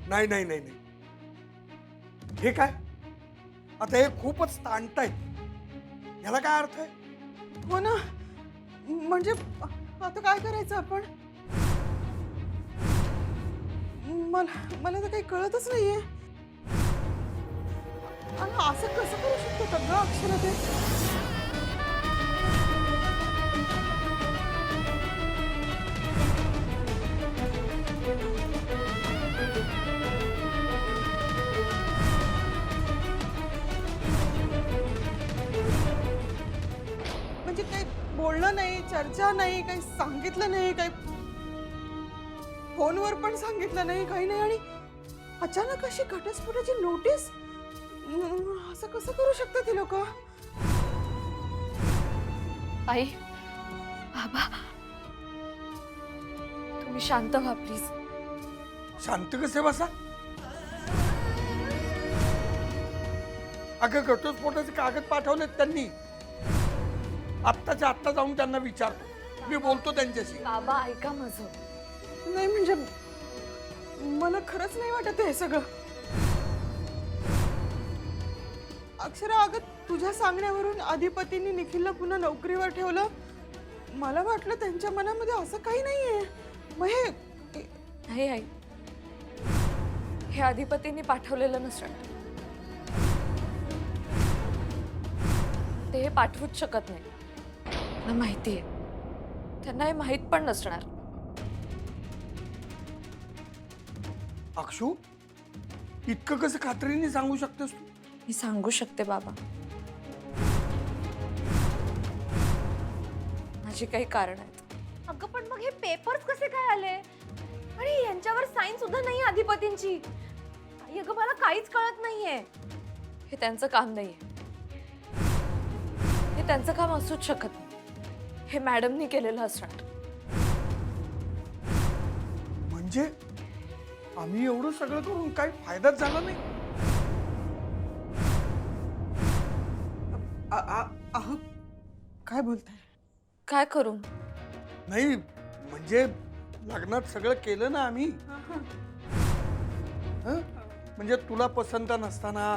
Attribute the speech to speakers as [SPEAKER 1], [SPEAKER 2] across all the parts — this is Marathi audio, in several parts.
[SPEAKER 1] नाही नाही नाही नाही, हे काय आता? हे खूपच ताणतायत. याला काय अर्थ आहे?
[SPEAKER 2] हो ना, म्हणजे आता काय करायचं आपण? मला तर काही कळतच नाहीये. आणि असं कसं करू शकतो सगळं अक्षरा ते? म्हणजे काही बोलणं नाही, चर्चा नाही, काही सांगितलं नाही, काही फोनवर पण सांगितलं नाही, काही नाही. आणि अचानक अशी घटस्फोटाची नोटीस? असं कसं करू शकतात ती लोक?
[SPEAKER 3] आई, बाबा, तुम्ही शांत व्हा प्लीज.
[SPEAKER 1] शांत कसे बसा? अगं, घटस्फोटाचे कागद पाठवलेत त्यांनी. आत्ताच्या आत्ता जाऊन त्यांना विचारतो, मी बोलतो त्यांच्याशी.
[SPEAKER 3] बाबा ऐका माझं.
[SPEAKER 2] नाही म्हणजे मला खरंच नाही वाटत हे सगळं. अक्षरा, अगं तुझ्या सांगण्यावरून अधिपतींनी निखिलला पुन्हा नोकरीवर ठेवलं. मला वाटलं त्यांच्या मनामध्ये असं काही नाहीये. मग हे
[SPEAKER 3] नाही आई, हे अधिपतींनी पाठवलेलं नसणार. ते हे पाठवूच शकत नाही. मला माहिती आहे, त्यांना हे माहित पण नसणार.
[SPEAKER 1] अक्षू, इतकं कसं खात्रीने सांगू शकतेस तू?
[SPEAKER 3] मी सांगू शकते बाबा, माझी काही कारण आहेत.
[SPEAKER 4] अगं पण मग हे पेपर्स कसे काय आले? आणि यांच्यावर साईन सुद्धा नाही अधिपतींची. आई, अगं मला काहीच कळत नाहीये.
[SPEAKER 3] हे त्यांचं काम नाहीये. हे त्यांचं काम असूच शकत नाही. हे मॅडमनी केलेलं असणार.
[SPEAKER 1] म्हणजे आम्ही एवढं सगळं करून काही फायदाच झाला नाही?
[SPEAKER 2] अहो, काय बोलताय?
[SPEAKER 3] काय करू?
[SPEAKER 1] नाही म्हणजे लग्नात सगळं केलं ना आम्ही. हं? म्हणजे तुला पसंत नसताना,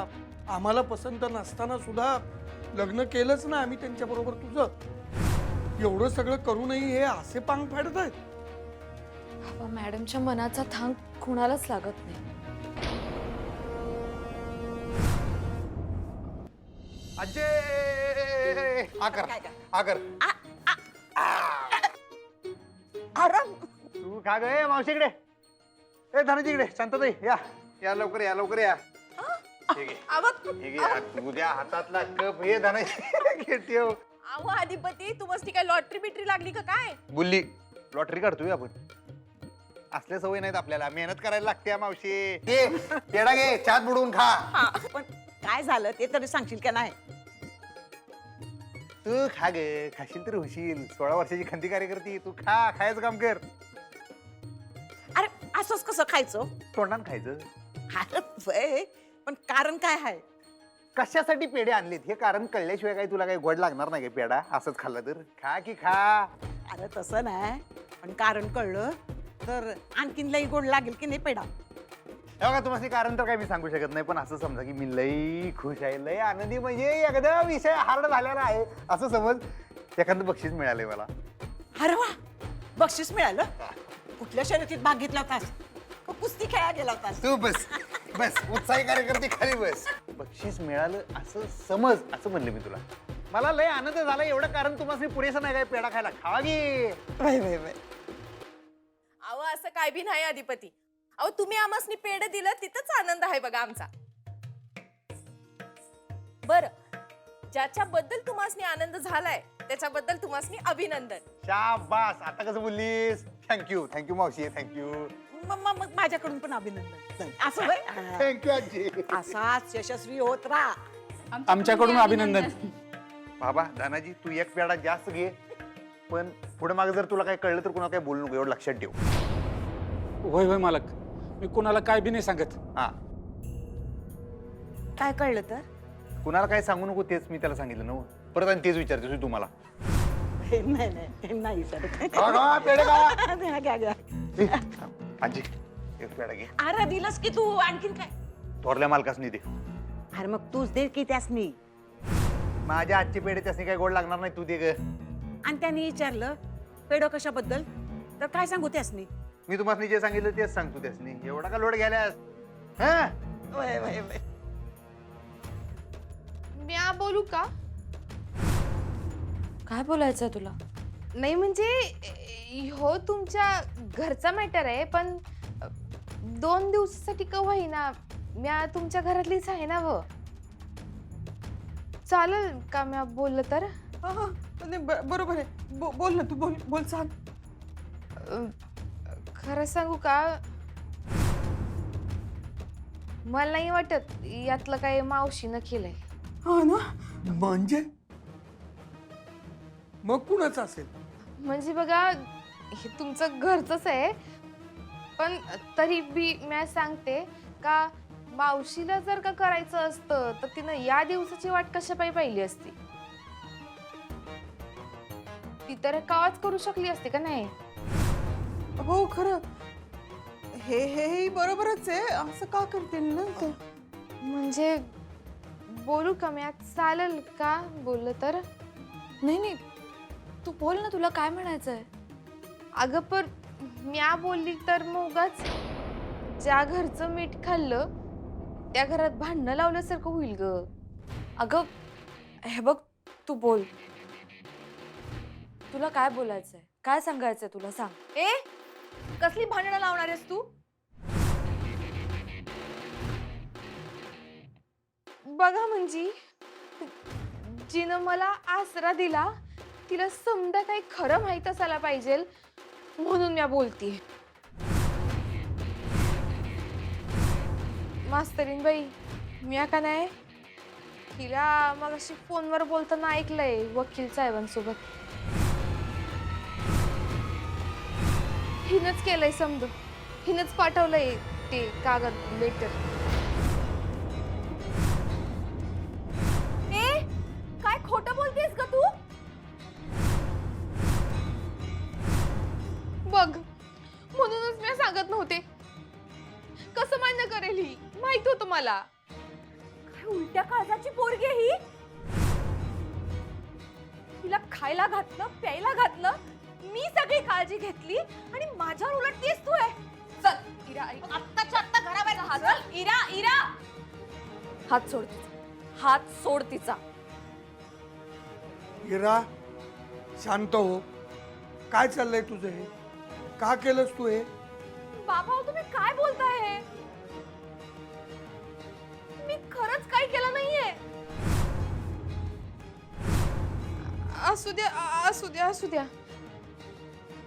[SPEAKER 1] आम्हाला पसंत नसताना सुद्धा लग्न केलंच ना आम्ही त्यांच्या बरोबर तुझं. एवढं सगळं करूनही हे असे पांग फाडत आहेत.
[SPEAKER 3] बाबा, मॅडमच्या मनाचा थांग कुणालाच लागत नाही.
[SPEAKER 5] अजय, आकर आकर.
[SPEAKER 2] आराम.
[SPEAKER 5] तू का गे मावशीकडे? ए धनाजीकडे, शांतताई या या लवकर या लवकर या. ठीक आहे, ठीक आहे. उद्या हातातला कप हे धनाजी घे ठेव.
[SPEAKER 4] अहो अधिपती, तू मस्ती काय लॉटरी बिटरी लागली का काय?
[SPEAKER 5] बुल्ली लॉटरी काढतोय आपण. असल्या सवय नाहीत आपल्याला, मेहनत करायला लागते मावशी. घे पेढा घे, चहात बुडवून खा.
[SPEAKER 2] पण काय झालं ते तरी सांगशील का नाही?
[SPEAKER 5] तू खा गे, खाशील तर होशील. 16 वर्षाची खंती कार्यकर्ती तू. खा, खायचं काम कर.
[SPEAKER 2] अरे असंच कसं खायचं?
[SPEAKER 5] तोंडान खायचं.
[SPEAKER 2] अरे व्हय, पण कारण काय आहे?
[SPEAKER 5] कशासाठी पेढे आणलेत हे कारण कळल्याशिवाय काही तुला काही गोड लागणार नाही का पेढा असंच खाल्ला तर? खा की खा.
[SPEAKER 2] अरे तसं नाही, पण कारण कळलं तर आणखीन लई गोड लागेल की नाही पेढा?
[SPEAKER 5] हे बघा, तुम्हाला कारण तर काही मी सांगू शकत नाही, पण असं समजा की मी लई खुश आहे, लई आनंदी, म्हणजे एकदम विषय हार्ड झालेला आहे असं समज. एखादं बक्षीस मिळालंय मला.
[SPEAKER 2] अरे वा, बक्षीस मिळालं? कुठल्या शर्यतीत भाग घेतला होतास? का कुस्ती खेळा गेला होतास?
[SPEAKER 5] तू बस बस, उत्साही कार्यकर्ते खाली बस. बक्षीस मिळालं असं समज, असं म्हणलं मी तुला. मला लय आनंद झाला. एवढं कारण तुम्हाला पुरेसं नाही काय पेढा खायला? खावा की.
[SPEAKER 2] वय वय वय.
[SPEAKER 4] अहो असं काय बी नाही अधिपती. अहो तुम्ही आम्हासनी पेढ दिलं तिथंच आनंद आहे बघा आमचा. बर, ज्याच्याबद्दल तुम्हासनी आनंद झालाय त्याच्याबद्दल तुम्हासनी अभिनंदन.
[SPEAKER 5] शाबास. आता कसं बोललीस? थँक्यू थँक्यू मावशी, थँक्यू.
[SPEAKER 2] मग माझ्याकडून पण अभिनंदन. असं वय.
[SPEAKER 5] थँक्यू आजी.
[SPEAKER 2] असाच यशस्वी होत राहा.
[SPEAKER 6] आमच्याकडून अभिनंदन.
[SPEAKER 5] बाबा धनाजी, तू एक पेढा जास्त घे, पण पुढे मागे जर तुला काही कळलं तर कुणाला काही बोलू नको, एवढं लक्षात ठेव.
[SPEAKER 6] होय होय मालक, मी कुणाला काय बी नाही सांगत.
[SPEAKER 5] हा,
[SPEAKER 2] काय कळलं तर?
[SPEAKER 5] कुणाला काय सांगू नको, तेच मी त्याला सांगितलं ना. परत आणि तेच विचारते तुम्हाला.
[SPEAKER 2] नाही नाही नाही सर.
[SPEAKER 5] पेढे
[SPEAKER 2] घ्या घ्या.
[SPEAKER 5] आजी एक पेढा घे.
[SPEAKER 7] अरे दिलंस की तू आणखीन काय
[SPEAKER 5] थोरल्या मालकासनी दे.
[SPEAKER 7] अरे मग तूच दे की त्यासनी.
[SPEAKER 5] माझ्या आजचे पेढे त्यासनी काय गोड लागणार नाही, तू दे ग.
[SPEAKER 7] आणि त्याने विचारलं पेढो कशाबद्दल तर काय सांगू त्यासनी.
[SPEAKER 5] मी तुम्हाला जे सांगितलं तेच सांगतो त्यासनी. एवढा का लोड घ्यायलास? हा
[SPEAKER 7] वय वय वय.
[SPEAKER 8] म्या बोलू का?
[SPEAKER 3] काय बोलायचंय तुला?
[SPEAKER 8] नाही म्हणजे हो तुमच्या घरचा मॅटर आहे पण 2 दिवसासाठी का होईना म्या तुमच्या घरातलीच आहे ना व. चालेल का म्या बोललं तर?
[SPEAKER 2] हा हा नाही, बरोबर आहे. बोल ना तू, बोल बोल सांग.
[SPEAKER 8] खरं सांगू का मला नाही वाटत यातलं काही मावशीनं केलंय.
[SPEAKER 2] हा ना.
[SPEAKER 1] म्हणजे मग कुणाचं असेल?
[SPEAKER 8] म्हणजे बघा हे तुमचं घरचंच आहे पण तरी बी मी सांगते का मावशीला जर का करायचं असतं तर तिनं या दिवसाची वाट कशा पाहिली असती. ती तर कावाच करू शकली असते का नाही.
[SPEAKER 2] हो खरं हे बरोबरच आहे. असं का करतील ना ते.
[SPEAKER 8] म्हणजे बोलू का मी चालेल का बोललं तर?
[SPEAKER 3] नाही नाही, तू बोल ना, तुला काय म्हणायचंय?
[SPEAKER 8] अगं पण म्या बोलली तर मग उगाच ज्या घरचं मीठ खाल्लं त्या घरात भांडणं लावल्यासारखं होईल ग.
[SPEAKER 3] अगं हे बघ, तू बोल. तुला काय बोलायचंय, काय सांगायचंय तुला, सांग.
[SPEAKER 4] ए कसली भांडणं लावणार आहेस तू?
[SPEAKER 8] बघा म्हणजे जिनं मला आसरा दिला तिला समजा काही खरं माहित असायला पाहिजे म्हणून मी बोलतीये. मास्तरीन बाई मी का नाही तिला मग अशी फोनवर बोलताना ऐकलंय वकील साहेबांसोबत. हिनच केलंय समज, हिनच पाठवलंय ते कागद लेटर.
[SPEAKER 4] ए काय खोटं बोलतेस का तू?
[SPEAKER 8] बघ म्हणूनच मी सांगत नव्हते. कसं मान्य करेल ही माहित होतं मला.
[SPEAKER 4] काय उलट्या काळजाची पोरगी आहे ही. तिला खायला घातलं, प्यायला घातलं, मी सगळी काळजी घेतली आणि माझ्यावर उलटतेस तू आहे. चल इरा, आत्ताच्या आत्ता घराबाहेर हा. चल इरा इरा.
[SPEAKER 3] हात सोड तिचा, हात सोड तिचा.
[SPEAKER 1] हिरा शांत हो. काय चाललंय तुझं हे? का केलंस तू हे?
[SPEAKER 4] बाबा तुम्ही काय बोलताय हे? मी खरंच काही केलं नाहीये.
[SPEAKER 8] असू द्या असू द्या असू द्या.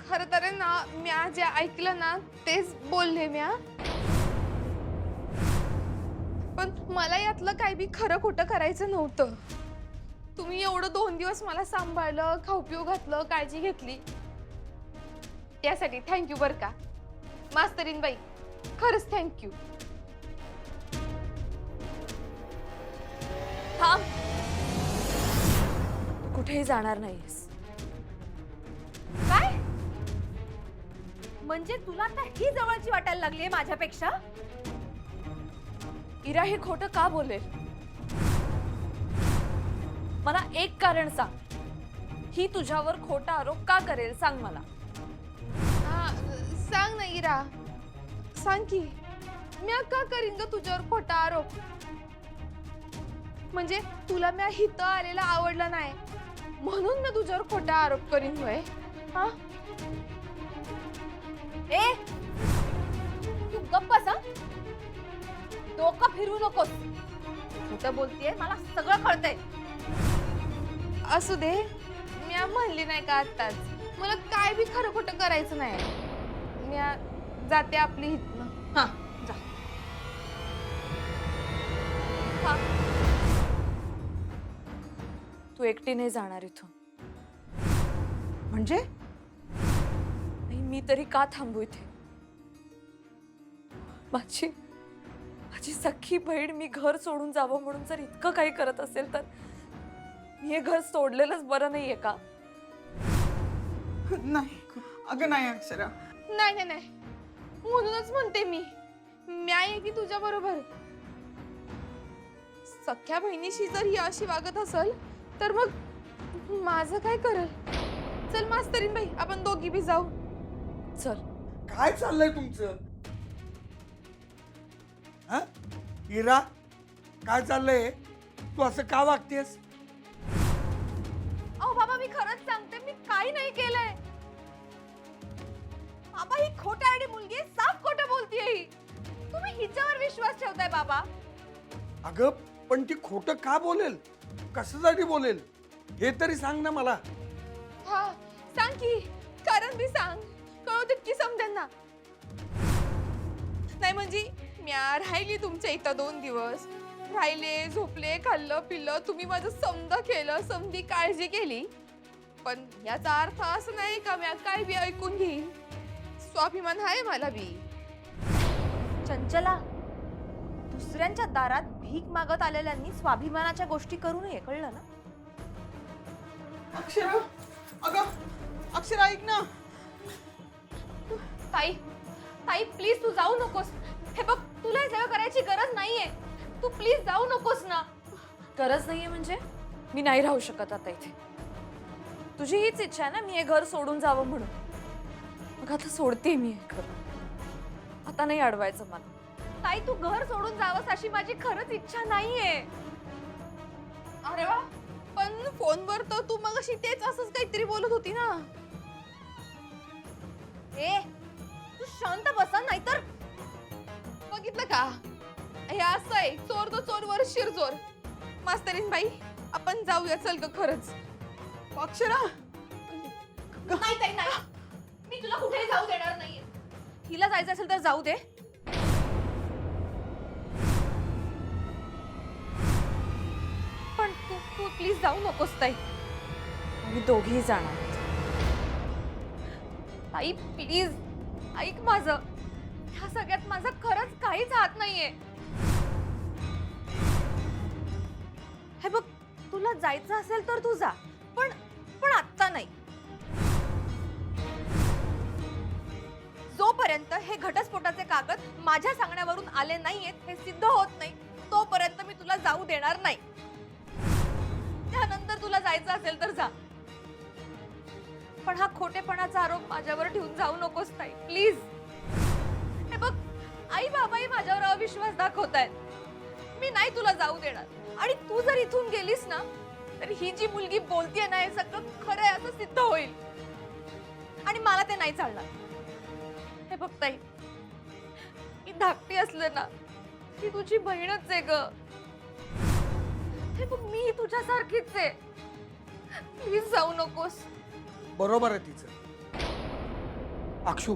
[SPEAKER 8] खरं तर आहे ना म्या जे ऐकलं ना तेच बोलले म्या. पण मला यातलं काही बी खरं खोटं करायचं नव्हतं. तुम्ही एवढं 2 दिवस मला सांभाळलं, खाऊ पिऊ घातलं, काळजी घेतली त्यासाठी थँक्यू बरं का मास्तरीन बाई. खरंच थँक्यू.
[SPEAKER 3] थांब, कुठेही जाणार नाहीस.
[SPEAKER 4] काय म्हणजे तुला आता ही जवळची वाटायला लागली माझ्यापेक्षा?
[SPEAKER 3] इरा हे खोटं का बोलेल? मला एक कारण सांग. ही तुझ्यावर खोटा आरोप का करेल, सांग मला.
[SPEAKER 8] हा, सांग ना इरा, सांग की म्या का करीन ग तुझ्यावर खोटा आरोप? म्हणजे तुला म्या हित आलेला आवडला नाही म्हणून मी तुझ्यावर खोटा आरोप करीन होय? हा
[SPEAKER 4] ए तू गप्प बस. डोकं फिरू नकोस. खोटं बोलतेय, मला सगळं कळतंय.
[SPEAKER 8] असू दे, म्या म्हणली नाही का आत्ताच मला काय बी खरं खोटं करायचं नाही. म्या जाते आपली हितनं.
[SPEAKER 4] हा जा.
[SPEAKER 3] हा. तू एकटी नाही जाणार इथून.
[SPEAKER 2] म्हणजे
[SPEAKER 3] नाही, मी तरी का थांबू इथे? माझी सख्खी बहीण मी घर सोडून जावं म्हणून जर इतकं काही करत असेल तर मी हे घर सोडलेलंच बरं नाहीये का?
[SPEAKER 2] नाही अगं नाही अक्षरा.
[SPEAKER 8] नाही नाही नाही म्हणूनच म्हणते मी आहे की तुझ्या बरोबर. सख्या बहिणीशी जर ही अशी वागत असेल तर मग माझं काय करल? चल मास्तरीन बाई, आपण दोघी बी जाऊ.
[SPEAKER 3] चल.
[SPEAKER 1] काय चाललंय तुमचं? हा हिरा, काय चाललंय? तू असं का वागतेस?
[SPEAKER 4] अहो बाबा, मी खरंच सांगते, मी काही नाही केलंय. बाबा, ही खोटारडी मुलगी आहे, साफ खोटं बोलतीये ही. तुम्ही हिच्यावर विश्वास ठेवताय बाबा?
[SPEAKER 1] अगं पण ती खोटं का बोलेल? कशासाठी बोलेल हे तरी सांग ना मला.
[SPEAKER 8] हा सांग की, कारण बी सांग, कळू तितकी समजेल ना. नाही म्हणजे म्या राहिली तुमच्या इथं 2 दिवस, राहिले, झोपले, खाल्लं पिल्लं, तुम्ही माझं समजा केलं, समधी काळजी केली. पण याचा अर्थ असं नाही का म्या काय बी ऐकून घेईन. स्वाभिमान आहे मला बी.
[SPEAKER 4] चंचला, दुसऱ्यांच्या दारात भीक मागत आलेल्यांनी स्वाभिमानाच्या गोष्टी करू नये, कळलं ना?
[SPEAKER 2] अक्षरा, अगं अक्षरा ऐक ना.
[SPEAKER 4] ताई प्लीज तू जाऊ नकोस. हे बघ, तुला हे सगळं करायची गरज नाहीये. तू प्लीज जाऊ नकोस ना.
[SPEAKER 3] गरज नाहीये म्हणजे? मी नाही राहू शकत आता इथे. तुझी हीच इच्छा आहे ना मी हे घर सोडून जावं म्हणून? मग आता सोडते मी हे घर. आता नाही अडवायचं मला.
[SPEAKER 4] ताई, तू घर सोडून जावंस अशी माझी खरंच इच्छा नाहीये.
[SPEAKER 8] अरे वा, पण फोनवर तर तू मगाशी तेच असंच काहीतरी बोलत होती ना.
[SPEAKER 4] ए, तू शांत बसा, नाहीतर
[SPEAKER 8] बघितलं का, हे असं आहे, चोर तो चोर वर शिरजोर. मास्तरीन बाई, आपण जाऊया चल ग खरंच.
[SPEAKER 2] अक्षरा,
[SPEAKER 4] नाही ताई नाही, मी तुला कुठेही जाऊ देणार नाहीये. हिला जायचं असेल तर जाऊ दे. पण तू प्लीज जाऊ नकोस ताई.
[SPEAKER 3] मी दोघेही जाणार.
[SPEAKER 4] ताई प्लीज ऐक माझं. ह्या सगळ्यात माझा खरंच काहीच हात नाहीये. हे बघ, तुला जायचं असेल तर तू जा, पण आत्ता नाही. जोपर्यंत हे घटस्फोटाचे कागद माझ्या सांगण्यावरून आले नाहीयेत, हे सिद्ध होत नाही, तोपर्यंत मी तुला जाऊ देणार नाही. त्यानंतर तुला जायचं असेल तर जा, पण हा खोटेपणाचा आरोप माझ्यावर ठेवून जाऊ नकोस ताई, प्लीज. हे बघ, आई बाबाही माझ्यावर अविश्वास दाखवतायत. मी नाही तुला जाऊ देणार. आणि तू जर इथून गेलीस ना, तर ही जी मुलगी बोलतीये ना, हे सगळं खरं आहे असं सिद्ध होईल. आणि मला ते नाही चालणार. हे बघ ताई, मी धाकटी असलं ना, ती तुझी बहीणच आहे ग. हे बघ, मी तुझ्यासारखीच आहे. प्लीज जाऊ नकोस.
[SPEAKER 1] बरोबर आहे तिचं. अक्षू,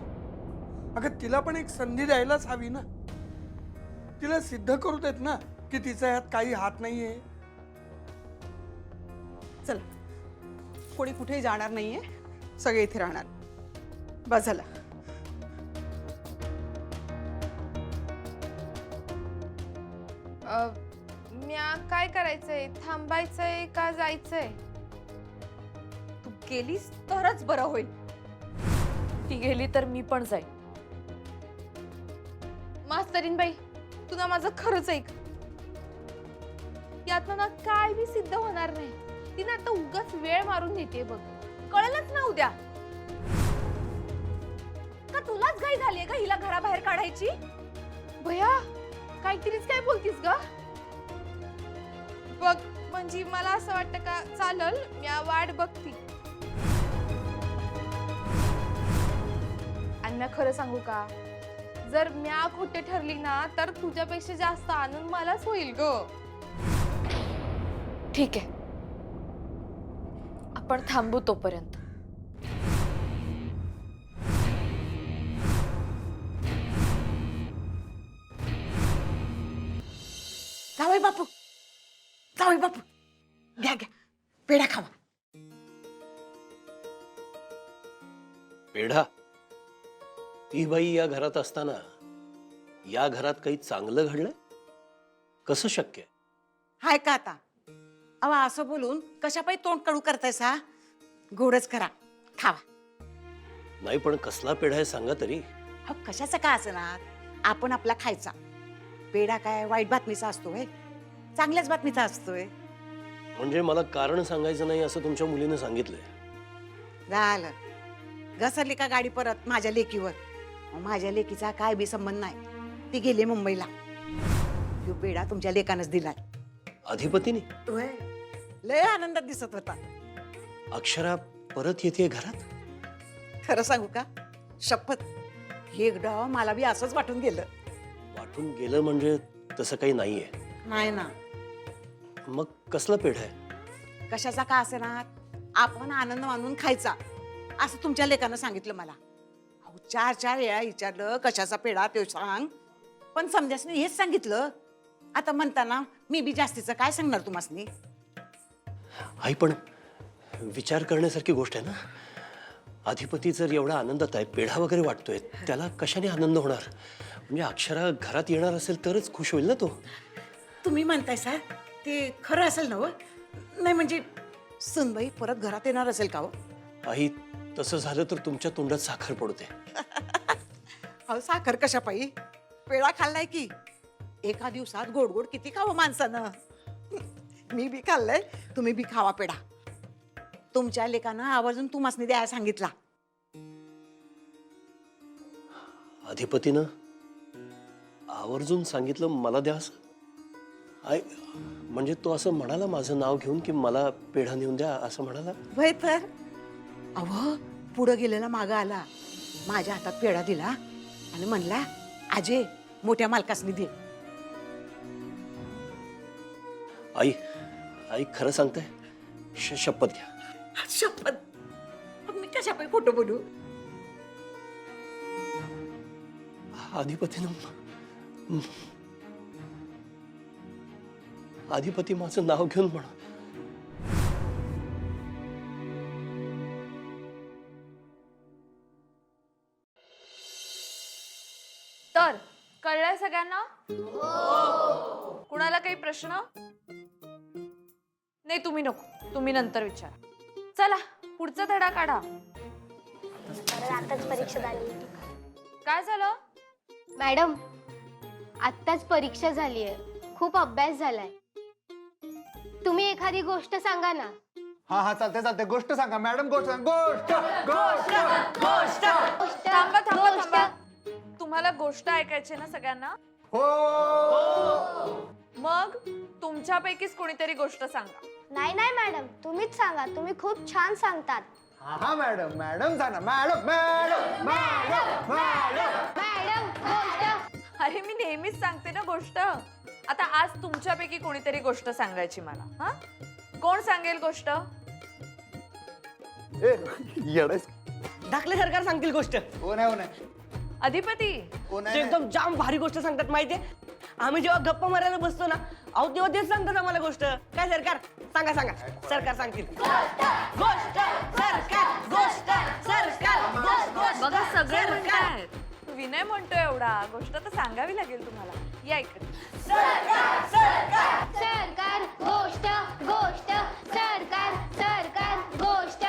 [SPEAKER 1] अगं तिला पण एक संधी द्यायलाच हवी ना. तिला सिद्ध करू देत ना की तिचा यात काही हात नाहीये.
[SPEAKER 2] चल, कोणी कुठेही जाणार नाहीये, सगळे इथे राहणार. बस झालं.
[SPEAKER 8] म्या काय करायचंय? थांबायचंय का जायचंय?
[SPEAKER 4] तू गेलीस तरच बरं होईल.
[SPEAKER 3] ती गेली तर मी पण जाईन.
[SPEAKER 8] मास्तरीन बाई, तू ना माझं खरंच ऐक. यातनं ना काय बी सिद्ध होणार नाही. तिने आता उगाच वेळ मारून नेते बघ.
[SPEAKER 4] कळेलच ना उद्या. का तुलाच घाई झालीये का हिला घराबाहेर काढायची?
[SPEAKER 8] भया, काहीतरीच काय बोलतीस ग? बघ, म्हणजे मला असं वाटतं का चालल, म्या वाट बघती. आणि म्या खरं सांगू का, जर म्या खोटे ठरली ना, तर तुझ्यापेक्षा जास्त आनंद मलाच होईल ग.
[SPEAKER 3] ठीक आहे, आपण थांबू तोपर्यंत.
[SPEAKER 7] जावई बापू, जावई बापू, घ्या घ्या, पेढा खावा.
[SPEAKER 9] पेढा? ती बाई या घरात असताना या घरात काही चांगलं घडलंय? कसं शक्य आहे?
[SPEAKER 7] हाय का आता? अहो असं बोलून कशापायी तोंड कडू करतायस हा? गोडच करा, खावा.
[SPEAKER 9] नाही पण कसला पेढा आहे सांगा तरी.
[SPEAKER 7] अहो कशाचं का असणार, आपण आपला खायचा. पेढा काय वाईट बातमीचा असतोय, चांगल्याच बातमीचा असतोय.
[SPEAKER 9] म्हणजे मला कारण सांगायचं नाही असं तुमच्या मुलीनं सांगितलंय.
[SPEAKER 7] झालं, घसरली का गाडी परत माझ्या लेकीवर. माझ्या लेकीचा काय बी संबंध नाही, ती गेली मुंबईला. तो पेढा तुमच्या लेकानच दिलाय.
[SPEAKER 9] अधिपतीने?
[SPEAKER 7] होय, लय आनंदात दिसत होता.
[SPEAKER 9] अक्षरा परत येते घरात?
[SPEAKER 7] खरं सांगू का, शपथ, एकदा मला बी असंच वाटून गेलं.
[SPEAKER 9] वाटून गेलं म्हणजे तसं काही नाहीये.
[SPEAKER 7] नाही ना,
[SPEAKER 9] मग कसला पेढा आहे?
[SPEAKER 7] कशाचा का असे ना, आपण आनंद मानून खायचा असं तुमच्या लेकानं सांगितलं मला. अहो 4 वेळा विचारलं कशाचा पेढा ते सांग, पण समजासनी हेच सांगितलं. आता म्हणताना मी बी जास्तीचं काय सांगणार तुम्हासनी.
[SPEAKER 9] आई पण विचार करण्यासारखी गोष्ट आहे ना. अधिपती जर एवढा आनंदात आहे, पेढा वगैरे वाटतोय, त्याला कशाने आनंद होणार? म्हणजे अक्षरा घरात येणार असेल तरच खुश होईल ना तो.
[SPEAKER 7] तुम्ही म्हणताय सर, ते खरं असेल ना हो? नाही म्हणजे सुनबाई परत घरात येणार असेल का हो?
[SPEAKER 9] आई, तसं झालं तर तुमच्या तोंडात साखर पडते.
[SPEAKER 7] अहो साखर कशा पायी, पेढा खाल्लाय की. एका दिवसात गोड गोड किती खावं माणसानं. मी बी खाल्लंय, तुम्ही बी खावा पेढा. तुमच्या लेकानं आवर्जून तुम्हासनी द्यायला सांगितला.
[SPEAKER 9] अधिपतीनं आवर्जून सांगितलं मला द्या असं? आई, म्हणजे तो असं म्हणाला माझं नाव घेऊन की मला पेढा नेऊन द्या असं म्हणाला?
[SPEAKER 7] वय तर अहो पुढं गेलेला मागं आला, माझ्या हातात पेढा दिला आणि म्हणला, आजे मोठ्या मालकासनी दे.
[SPEAKER 9] आई, आई खरं सांगताय? शपथ घ्या.
[SPEAKER 7] शपथ, मग मी कशा पायी खोटं बोलू?
[SPEAKER 9] अधिपती माझं नाव घेऊन म्हणा.
[SPEAKER 3] तर कळलंय सगळ्यांना? कुणाला काही प्रश्न? नाही, तुम्ही नको, तुम्ही नंतर विचारा. चला पुढचा धडा काढा.
[SPEAKER 10] आताच परीक्षा झाली.
[SPEAKER 3] काय झालं?
[SPEAKER 10] मॅडम, आत्ताच परीक्षा झाली आहे, खूप अभ्यास झालाय. तुम्ही एखादी गोष्ट सांगा ना.
[SPEAKER 5] हा हा चालते चालते. गोष्ट सांगा मॅडम, गोष्ट सांगा. गोष्ट गोष्ट गोष्ट.
[SPEAKER 3] थांबा थांबा थांबा, तुम्हाला गोष्ट ऐकायची ना सगळ्यांना?
[SPEAKER 5] हो.
[SPEAKER 3] मग तुमच्यापैकीच कोणीतरी गोष्ट सांगा.
[SPEAKER 10] नाही नाही मॅडम, तुम्हीच सांगा, तुम्ही खूप छान सांगतात.
[SPEAKER 5] हा मॅडम, मॅडम सांगा. Madam madam madam madam.
[SPEAKER 10] Madam गोष्ट.
[SPEAKER 3] अरे मी नेहमीच सांगते ना गोष्ट. आता आज तुमच्यापैकी कोणीतरी गोष्ट सांगायची मला. हा, कोण सांगेल गोष्ट?
[SPEAKER 5] ए येडस.
[SPEAKER 11] धाकले सरकार सांगतील गोष्ट.
[SPEAKER 5] हो नाही हो नाही.
[SPEAKER 3] अधिपती.
[SPEAKER 5] हो
[SPEAKER 11] ते
[SPEAKER 5] नाही.
[SPEAKER 11] एकदम जाम भारी गोष्ट सांगतात माहितीये. आम्ही जेव्हा गप्पा मारायला बसतो ना, अहो तेव्हा तेच सांगतात आम्हाला गोष्ट. काय सरकार सांगा सांगा. सरकार सांगतील. गोष्ट सरकार, गोष्ट सरकार, गोष्ट.
[SPEAKER 3] बघा सगळे म्हणतायत. विनय म्हणतोय एवढा, गोष्ट तर सांगावी लागेल तुम्हाला. या इकडे.
[SPEAKER 10] सरकार गोष्ट, गोष्ट सरकार, सरकार गोष्ट.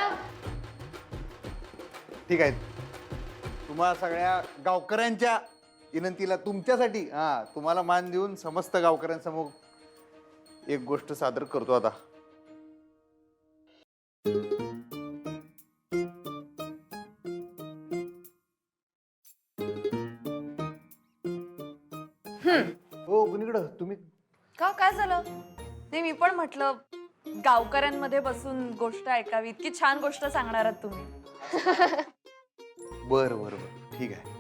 [SPEAKER 5] ठीक आहे. तुम्हा सगळ्या गावकऱ्यांच्या विनंतीला तुमच्यासाठी तुम्हाला मान देऊन समस्त गावकऱ्यांसमोर एक गोष्ट सादर करतो आता. हो कुणीकडं तुम्ही?
[SPEAKER 3] का काय झालं? नाही, मी पण म्हटलं गावकऱ्यांमध्ये बसून गोष्ट ऐकावी. इतकी छान गोष्ट सांगणार आहात तुम्ही.
[SPEAKER 5] बर बर बर ठीक आहे.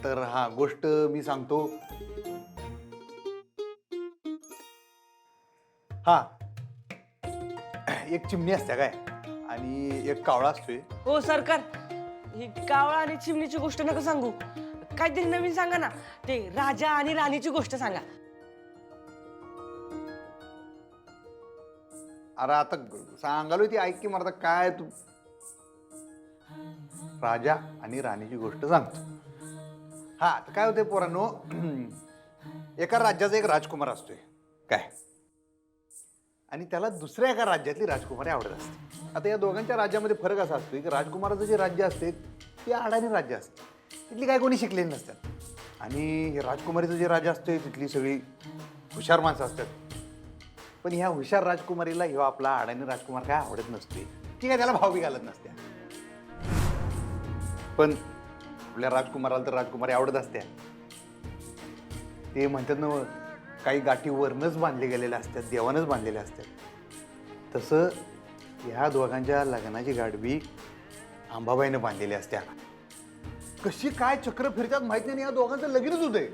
[SPEAKER 5] तर हा गोष्ट मी सांगतो. हा, एक चिमणी असते काय आणि एक कावळा असतोय.
[SPEAKER 11] हो सरकार, ही कावळा आणि चिमणीची गोष्ट नका सांगू, काहीतरी नवीन सांगा ना. ते राजा आणि राणीची गोष्ट सांगा.
[SPEAKER 5] अरे आता सांगालो ती ऐक की मला काय. तू राजा आणि राणीची गोष्ट सांगतो. हा, तर काय होते पोरांनो, एका राज्याचा एक राजकुमार असतोय काय, आणि त्याला दुसऱ्या एका राज्यातली राजकुमारी आवडत असते. आता या दोघांच्या राज्यामध्ये फरक असा असतो की राजकुमाराचं जे राज्य असते ते अडाणी राज्य असतं. तिथली काय कोणी शिकलेली नसतात. आणि हे राजकुमारीचं जे राज्य असतं तिथली सगळी हुशार माणसं असतात. पण ह्या हुशार राजकुमारीला ह्यो आपला अडाणी राजकुमार काय आवडत नसतोय. ती काय त्याला भाव बी घालत नसत्या. पण आपल्या राजकुमाराला तर राजकुमारी आवडत असत्या. ते म्हणतात ना, काही गाठी वरनच बांधले गेलेल्या असतात, देवानच बांधलेल्या असतात. तसं ह्या दोघांच्या लग्नाची गाडवी अंबाबाईनं बांधलेली असत्या. कशी काय चक्र फिरतात माहित नाही, या दोघांचं लगीनच होतंय.